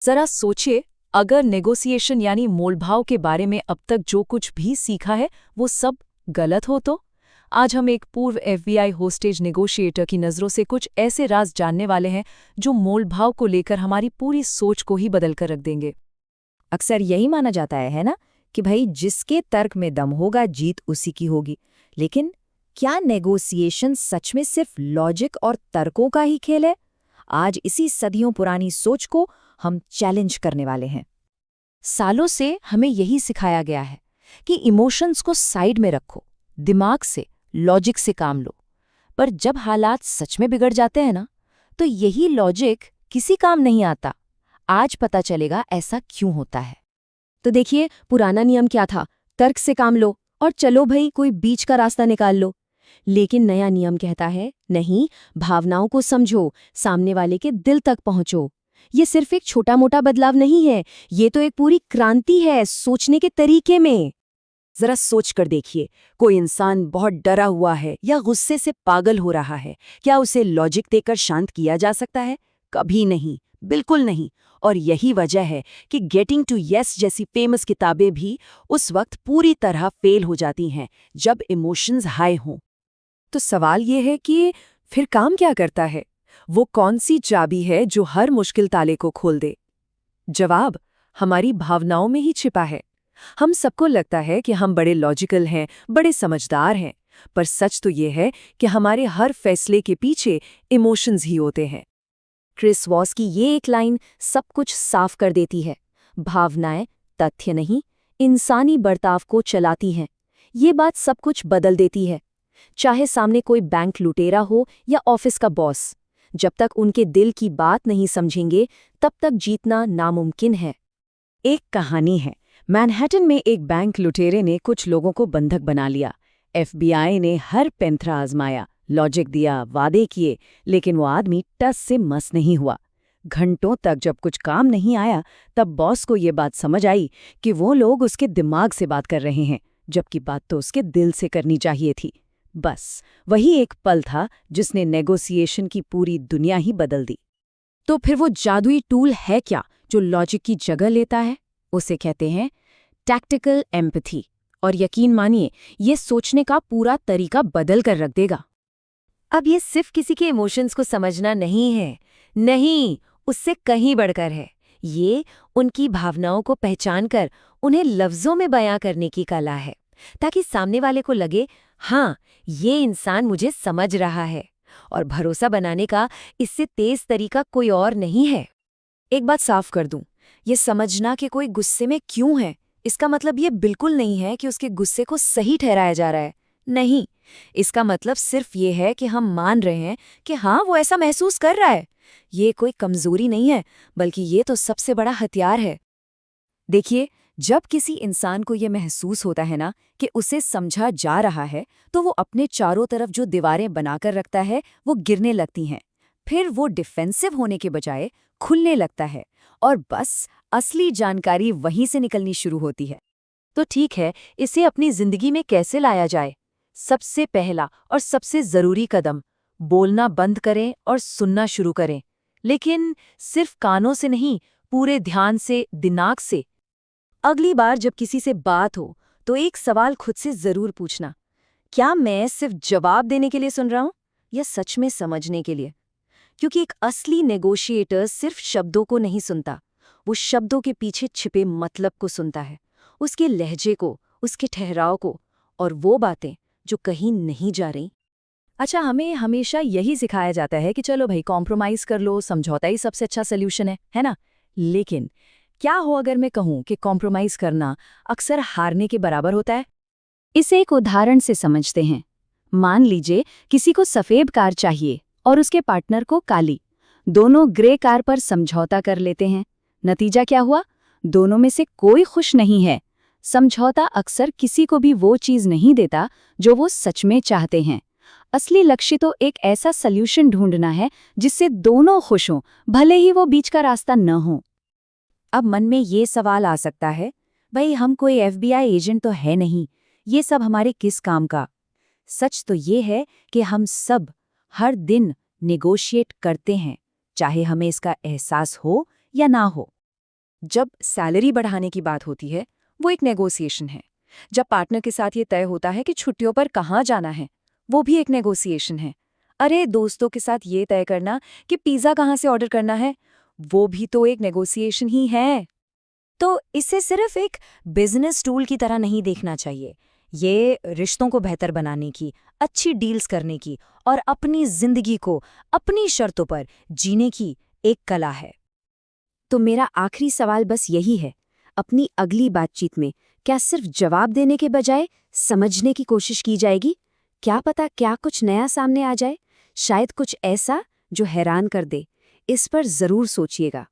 जरा सोचिए, अगर नेगोशिएशन यानी मोलभाव के बारे में अब तक जो कुछ भी सीखा है वो सब गलत हो तो? आज हम एक पूर्व एफबीआई होस्टेज नेगोशिएटर की नज़रों से कुछ ऐसे राज जानने वाले हैं जो मोलभाव को लेकर हमारी पूरी सोच को ही बदल कर रख देंगे। अक्सर यही माना जाता है ना, कि भाई जिसके तर्क में दम होगा जीत उसी की होगी। लेकिन क्या नेगोशिएशन सच में सिर्फ लॉजिक और तर्कों का ही खेल है? आज इसी सदियों पुरानी सोच को हम चैलेंज करने वाले हैं। सालों से हमें यही सिखाया गया है कि इमोशंस को साइड में रखो, दिमाग से, लॉजिक से काम लो। पर जब हालात सच में बिगड़ जाते हैं ना, तो यही लॉजिक किसी काम नहीं आता। आज पता चलेगा ऐसा क्यों होता है। तो देखिए, पुराना नियम क्या था? तर्क से काम लो और चलो भाई कोई बीच का रास्ता निकाल लो। लेकिन नया नियम कहता है नहीं, भावनाओं को समझो, सामने वाले के दिल तक पहुंचो। ये सिर्फ एक छोटा मोटा बदलाव नहीं है, ये तो एक पूरी क्रांति है सोचने के तरीके में। जरा सोच कर देखिए, कोई इंसान बहुत डरा हुआ है या गुस्से से पागल हो रहा है, क्या उसे लॉजिक देकर शांत किया जा सकता है? कभी नहीं, बिल्कुल नहीं। और यही वजह है कि गेटिंग टू यस जैसी फेमस किताबें भी उस वक्त पूरी तरह फेल हो जाती हैं जब इमोशंस हाई हों। तो सवाल ये है कि फिर काम क्या करता है? वो कौन सी चाबी है जो हर मुश्किल ताले को खोल दे? जवाब हमारी भावनाओं में ही छिपा है। हम सबको लगता है कि हम बड़े लॉजिकल हैं, बड़े समझदार हैं, पर सच तो ये है कि हमारे हर फैसले के पीछे इमोशंस ही होते हैं। क्रिस वॉस की ये एक लाइन सब कुछ साफ कर देती है। भावनाएं तथ्य नहीं, इंसानी बर्ताव को चलाती हैं। ये बात सब कुछ बदल देती है। चाहे सामने कोई बैंक लुटेरा हो या ऑफिस का बॉस, जब तक उनके दिल की बात नहीं समझेंगे तब तक जीतना नामुमकिन है। एक कहानी है, मैनहट्टन में एक बैंक लुटेरे ने कुछ लोगों को बंधक बना लिया। एफबीआई ने हर पैंतरा आजमाया, लॉजिक दिया, वादे किए, लेकिन वो आदमी टस से मस नहीं हुआ। घंटों तक जब कुछ काम नहीं आया, तब बॉस को ये बात समझ आई कि वो लोग उसके दिमाग से बात कर रहे हैं, जबकि बात तो उसके दिल से करनी चाहिए थी। बस वही एक पल था जिसने नेगोशिएशन की पूरी दुनिया ही बदल दी। तो फिर वो जादुई टूल है क्या जो लॉजिक की जगह लेता है? उसे कहते हैं टैक्टिकल एम्पैथी। और यकीन मानिए, ये सोचने का पूरा तरीका बदल कर रख देगा। अब ये सिर्फ किसी के इमोशंस को समझना नहीं है, नहीं, उससे कहीं बढ़कर है। ये उनकी भावनाओं को पहचान कर उन्हें लफ्जों में बयां करने की कला है, ताकि सामने वाले को लगे हाँ, ये इंसान मुझे समझ रहा है। और भरोसा बनाने का इससे तेज तरीका कोई और नहीं है। एक बात साफ कर दूं, ये समझना कि कोई गुस्से में क्यों है, इसका मतलब ये बिल्कुल नहीं है कि उसके गुस्से को सही ठहराया जा रहा है। नहीं, इसका मतलब सिर्फ ये है कि हम मान रहे हैं कि हाँ, वो ऐसा महसूस कर रहा है। ये कोई कमजोरी नहीं है, बल्कि ये तो सबसे बड़ा हथियार है। देखिए, जब किसी इंसान को ये महसूस होता है ना कि उसे समझा जा रहा है, तो वो अपने चारों तरफ जो दीवारें बनाकर रखता है वो गिरने लगती हैं। फिर वो डिफेंसिव होने के बजाय खुलने लगता है, और बस असली जानकारी वहीं से निकलनी शुरू होती है। तो ठीक है, इसे अपनी जिंदगी में कैसे लाया जाए? सबसे पहला और सबसे जरूरी कदम, बोलना बंद करें और सुनना शुरू करें। लेकिन सिर्फ कानों से नहीं, पूरे ध्यान से, दिमाग से। अगली बार जब किसी से बात हो तो एक सवाल खुद से जरूर पूछना, क्या मैं सिर्फ जवाब देने के लिए सुन रहा हूं या सच में समझने के लिए? क्योंकि एक असली नेगोशिएटर सिर्फ शब्दों को नहीं सुनता, वो शब्दों के पीछे छिपे मतलब को सुनता है, उसके लहजे को, उसके ठहराव को, और वो बातें जो कहीं नहीं जा रही। अच्छा, हमें हमेशा यही सिखाया जाता है कि चलो भाई कॉम्प्रोमाइज़ कर लो, समझौता ही सबसे अच्छा सल्यूशन है ना? लेकिन क्या हो अगर मैं कहूँ कि कॉम्प्रोमाइज़ करना अक्सर हारने के बराबर होता है? इसे एक उदाहरण से समझते हैं। मान लीजिए किसी को सफ़ेद कार चाहिए और उसके पार्टनर को काली। दोनों ग्रे कार पर समझौता कर लेते हैं। नतीजा क्या हुआ? दोनों में से कोई खुश नहीं है। समझौता अक्सर किसी को भी वो चीज़ नहीं देता जो वो सच में चाहते हैं। असली लक्ष्य तो एक ऐसा सल्यूशन ढूंढना है जिससे दोनों खुश हों, भले ही वो बीच का रास्ता न हो। अब मन में ये सवाल आ सकता है, भाई हम कोई एफबीआई एजेंट तो है नहीं, ये सब हमारे किस काम का? सच तो ये है कि हम सब हर दिन नेगोशिएट करते हैं, चाहे हमें इसका एहसास हो या ना हो। जब सैलरी बढ़ाने की बात होती है, वो एक नेगोशिएशन है। जब पार्टनर के साथ ये तय होता है कि छुट्टियों पर कहाँ जाना है, वो भी एक नेगोशिएशन है। अरे दोस्तों के साथ ये तय करना कि पिज़्ज़ा कहाँ से ऑर्डर करना है, वो भी तो एक नेगोशिएशन ही है। तो इसे सिर्फ एक बिजनेस टूल की तरह नहीं देखना चाहिए। ये रिश्तों को बेहतर बनाने की, अच्छी डील्स करने की और अपनी जिंदगी को अपनी शर्तों पर जीने की एक कला है। तो मेरा आखिरी सवाल बस यही है, अपनी अगली बातचीत में क्या सिर्फ जवाब देने के बजाय समझने की कोशिश की जाएगी? क्या पता क्या कुछ नया सामने आ जाए, शायद कुछ ऐसा जो हैरान कर दे। इस पर जरूर सोचिएगा।